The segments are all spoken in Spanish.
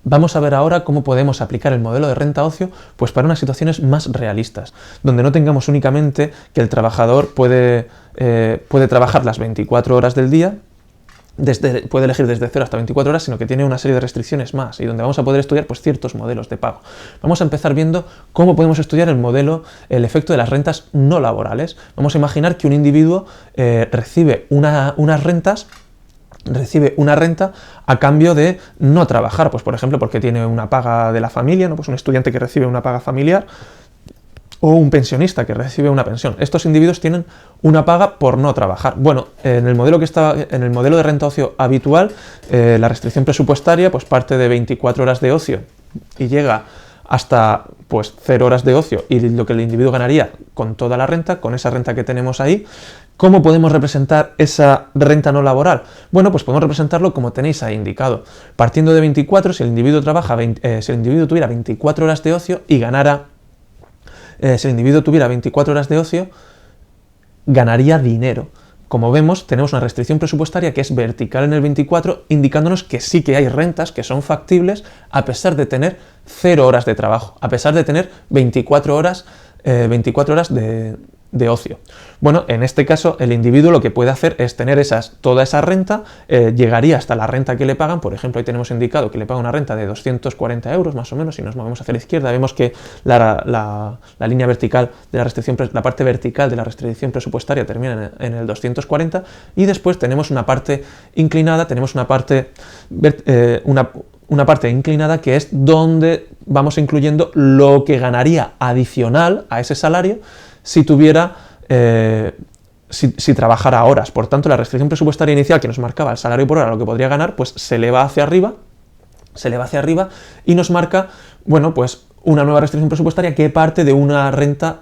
Vamos a ver ahora cómo podemos aplicar el modelo de renta-ocio pues para unas situaciones más realistas, donde no tengamos únicamente que el trabajador puede trabajar las 24 horas del día, puede elegir desde 0 hasta 24 horas, sino que tiene una serie de restricciones más y donde vamos a poder estudiar pues, ciertos modelos de pago. Vamos a empezar viendo cómo podemos estudiar el efecto de las rentas no laborales. Vamos a imaginar que un individuo recibe una renta a cambio de no trabajar, pues por ejemplo porque tiene una paga de la familia, ¿no? Pues un estudiante que recibe una paga familiar o un pensionista que recibe una pensión. Estos individuos tienen una paga por no trabajar. Bueno, en el modelo de renta ocio habitual, la restricción presupuestaria pues parte de 24 horas de ocio y llega hasta pues 0 horas de ocio y lo que el individuo ganaría con toda la renta, con esa renta que tenemos ahí. ¿Cómo podemos representar esa renta no laboral? Bueno, pues podemos representarlo como tenéis ahí indicado. Partiendo de 24, si el individuo tuviera 24 horas de ocio y si el individuo tuviera 24 horas de ocio, ganaría dinero. Como vemos, tenemos una restricción presupuestaria que es vertical en el 24, indicándonos que sí que hay rentas que son factibles a pesar de tener 0 horas de trabajo, a pesar de tener 24 horas de ocio. Bueno, en este caso el individuo lo que puede hacer es tener toda esa renta, llegaría hasta la renta que le pagan. Por ejemplo, ahí tenemos indicado que le paga una renta de 240 euros más o menos. Si nos movemos hacia la izquierda vemos que la línea vertical de la restricción, la parte vertical de la restricción presupuestaria termina en el 240 y después tenemos una parte inclinada, una parte inclinada que es donde vamos incluyendo lo que ganaría adicional a ese salario si trabajara horas. Por tanto, la restricción presupuestaria inicial que nos marcaba el salario por hora, lo que podría ganar, pues se eleva hacia arriba y nos marca, bueno, pues una nueva restricción presupuestaria que parte de una renta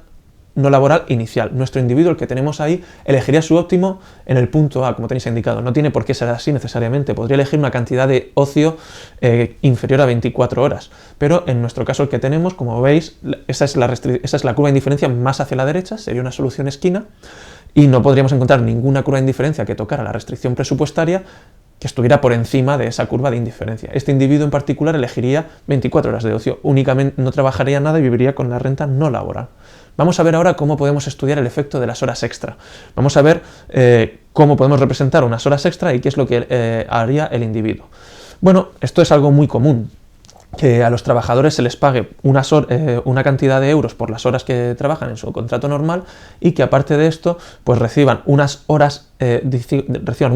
no laboral inicial. Nuestro individuo, el que tenemos ahí, elegiría su óptimo en el punto A, como tenéis indicado. No tiene por qué ser así necesariamente. Podría elegir una cantidad de ocio inferior a 24 horas. Pero en nuestro caso, el que tenemos, como veis, esa es la curva de indiferencia más hacia la derecha, sería una solución esquina, y no podríamos encontrar ninguna curva de indiferencia que tocara la restricción presupuestaria que estuviera por encima de esa curva de indiferencia. Este individuo en particular elegiría 24 horas de ocio, únicamente no trabajaría nada y viviría con la renta no laboral. Vamos a ver ahora cómo podemos estudiar el efecto de las horas extra. Vamos a ver cómo podemos representar unas horas extra y qué es lo que haría el individuo. Bueno, esto es algo muy común, que a los trabajadores se les pague una cantidad de euros por las horas que trabajan en su contrato normal y que aparte de esto pues reciban un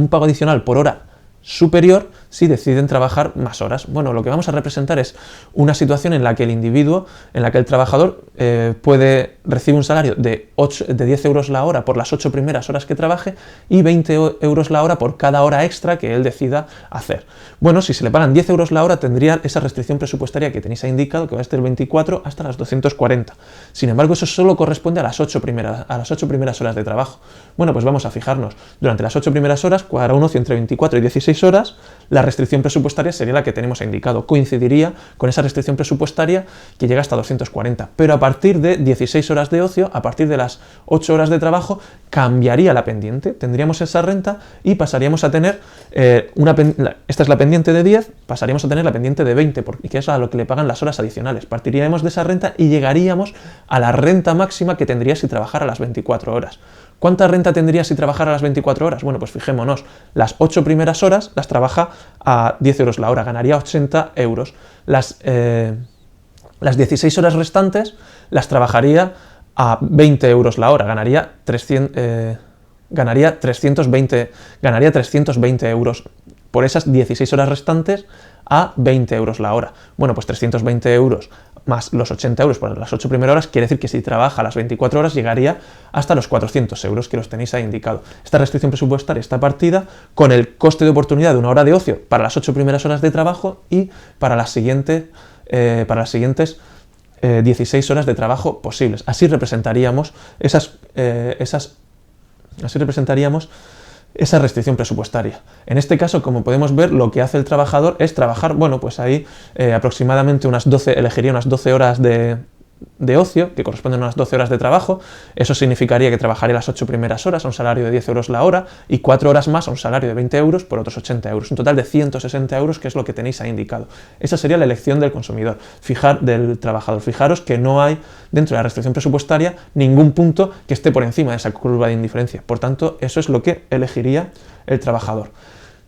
pago adicional por hora superior si deciden trabajar más horas. Bueno, lo que vamos a representar es una situación en la que el trabajador recibe un salario de 10 euros la hora por las 8 primeras horas que trabaje y 20 euros la hora por cada hora extra que él decida hacer. Bueno, si se le pagan 10 euros la hora tendría esa restricción presupuestaria que tenéis ahí indicado, que va desde el 24 hasta las 240. Sin embargo, eso solo corresponde a las 8 primeras horas de trabajo. Bueno, pues vamos a fijarnos. Durante las 8 primeras horas, para un ocio entre 24 y 16 horas, la restricción presupuestaria sería la que tenemos indicado. Coincidiría con esa restricción presupuestaria que llega hasta 240. Pero a partir de 16 horas de ocio, a partir de las 8 horas de trabajo, cambiaría la pendiente. Tendríamos esa renta y pasaríamos a tener esta es la pendiente de 10, pasaríamos a tener la pendiente de 20, que es a lo que le pagan las horas adicionales. Partiríamos de esa renta y llegaríamos a la renta máxima que tendría si trabajara las 24 horas. ¿Cuánta renta tendría si trabajara las 24 horas? Bueno, pues fijémonos, las 8 primeras horas las trabaja a 10 euros la hora, ganaría 80 euros. Las 16 horas restantes las trabajaría a 20 euros la hora, ganaría 320 euros por esas 16 horas restantes a 20 euros la hora. Bueno, pues 320 euros más los 80 euros por las 8 primeras horas, quiere decir que si trabaja las 24 horas llegaría hasta los 400 euros, que los tenéis ahí indicado. Esta restricción presupuestaria está partida con el coste de oportunidad de una hora de ocio para las 8 primeras horas de trabajo y para las siguientes 16 horas de trabajo posibles. Así representaríamos esa restricción presupuestaria. En este caso, como podemos ver, lo que hace el trabajador es trabajar, bueno, pues ahí aproximadamente elegiría unas 12 horas de de ocio, que corresponden a unas 12 horas de trabajo. Eso significaría que trabajaría las 8 primeras horas a un salario de 10 euros la hora y 4 horas más a un salario de 20 euros por otros 80 euros. Un total de 160 euros, que es lo que tenéis ahí indicado. Esa sería la elección del consumidor, del trabajador. Fijaros que no hay dentro de la restricción presupuestaria ningún punto que esté por encima de esa curva de indiferencia. Por tanto, eso es lo que elegiría el trabajador.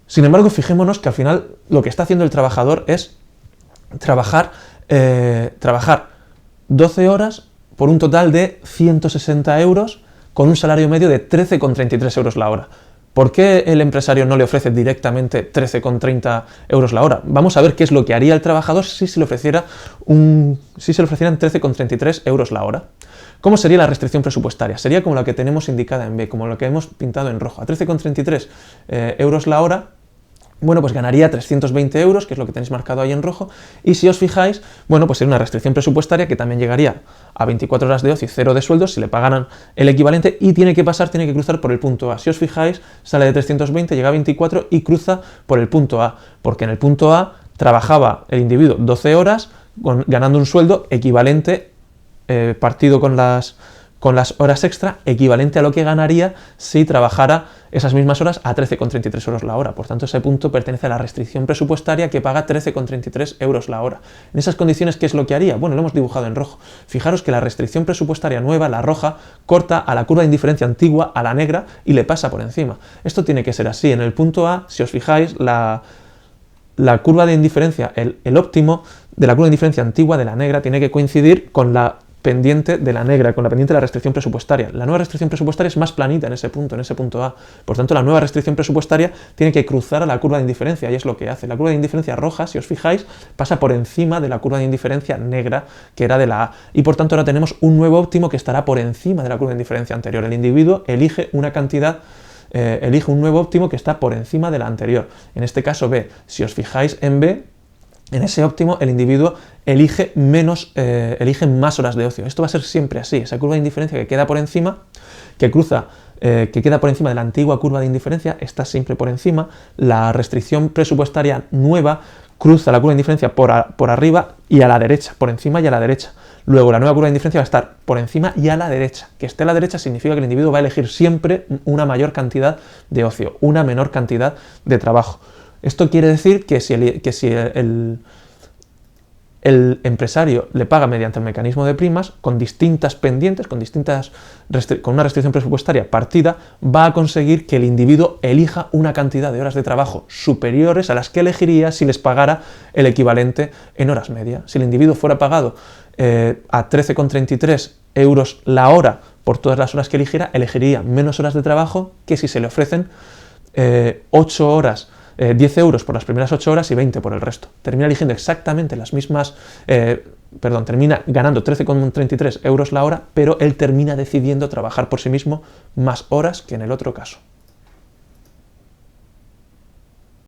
Sin embargo, fijémonos que al final lo que está haciendo el trabajador es trabajar 12 horas por un total de 160 euros con un salario medio de 13,33 euros la hora. ¿Por qué el empresario no le ofrece directamente 13,30 euros la hora? Vamos a ver qué es lo que haría el trabajador si se le ofrecieran 13,33 euros la hora. ¿Cómo sería la restricción presupuestaria? Sería como la que tenemos indicada en B, como lo que hemos pintado en rojo. A 13,33 euros la hora, bueno, pues ganaría 320 euros, que es lo que tenéis marcado ahí en rojo, y si os fijáis, bueno, pues sería una restricción presupuestaria que también llegaría a 24 horas de ocio y 0 de sueldos si le pagaran el equivalente, y tiene que cruzar por el punto A. Si os fijáis, sale de 320, llega a 24 y cruza por el punto A, porque en el punto A trabajaba el individuo 12 horas, ganando un sueldo equivalente, partido con las horas extra, equivalente a lo que ganaría si trabajara esas mismas horas a 13,33 euros la hora. Por tanto, ese punto pertenece a la restricción presupuestaria que paga 13,33 euros la hora. En esas condiciones, ¿qué es lo que haría? Bueno, lo hemos dibujado en rojo. Fijaros que la restricción presupuestaria nueva, la roja, corta a la curva de indiferencia antigua, a la negra, y le pasa por encima. Esto tiene que ser así. En el punto A, si os fijáis, la curva de indiferencia, el óptimo de la curva de indiferencia antigua, de la negra, tiene que coincidir con la pendiente de la negra, con la pendiente de la restricción presupuestaria. La nueva restricción presupuestaria es más planita en ese punto A. Por tanto, la nueva restricción presupuestaria tiene que cruzar a la curva de indiferencia, y es lo que hace. La curva de indiferencia roja, si os fijáis, pasa por encima de la curva de indiferencia negra, que era de la A. Y por tanto, ahora tenemos un nuevo óptimo que estará por encima de la curva de indiferencia anterior. El individuo elige un nuevo óptimo que está por encima de la anterior. En este caso B. Si os fijáis en B, en ese óptimo, el individuo elige más horas de ocio. Esto va a ser siempre así. Esa curva de indiferencia que queda por encima, que queda por encima de la antigua curva de indiferencia, está siempre por encima. La restricción presupuestaria nueva cruza la curva de indiferencia por arriba y a la derecha, por encima y a la derecha. Luego, la nueva curva de indiferencia va a estar por encima y a la derecha. Que esté a la derecha significa que el individuo va a elegir siempre una mayor cantidad de ocio, una menor cantidad de trabajo. Esto quiere decir que si el empresario le paga mediante el mecanismo de primas, con distintas pendientes, con una restricción presupuestaria partida, va a conseguir que el individuo elija una cantidad de horas de trabajo superiores a las que elegiría si les pagara el equivalente en horas media. Si el individuo fuera pagado a 13,33 euros la hora por todas las horas que eligiera, elegiría menos horas de trabajo que si se le ofrecen 8 horas, 10 euros por las primeras 8 horas y 20 por el resto. Termina eligiendo exactamente las mismas, termina ganando 13,33 euros la hora, pero él termina decidiendo trabajar por sí mismo más horas que en el otro caso.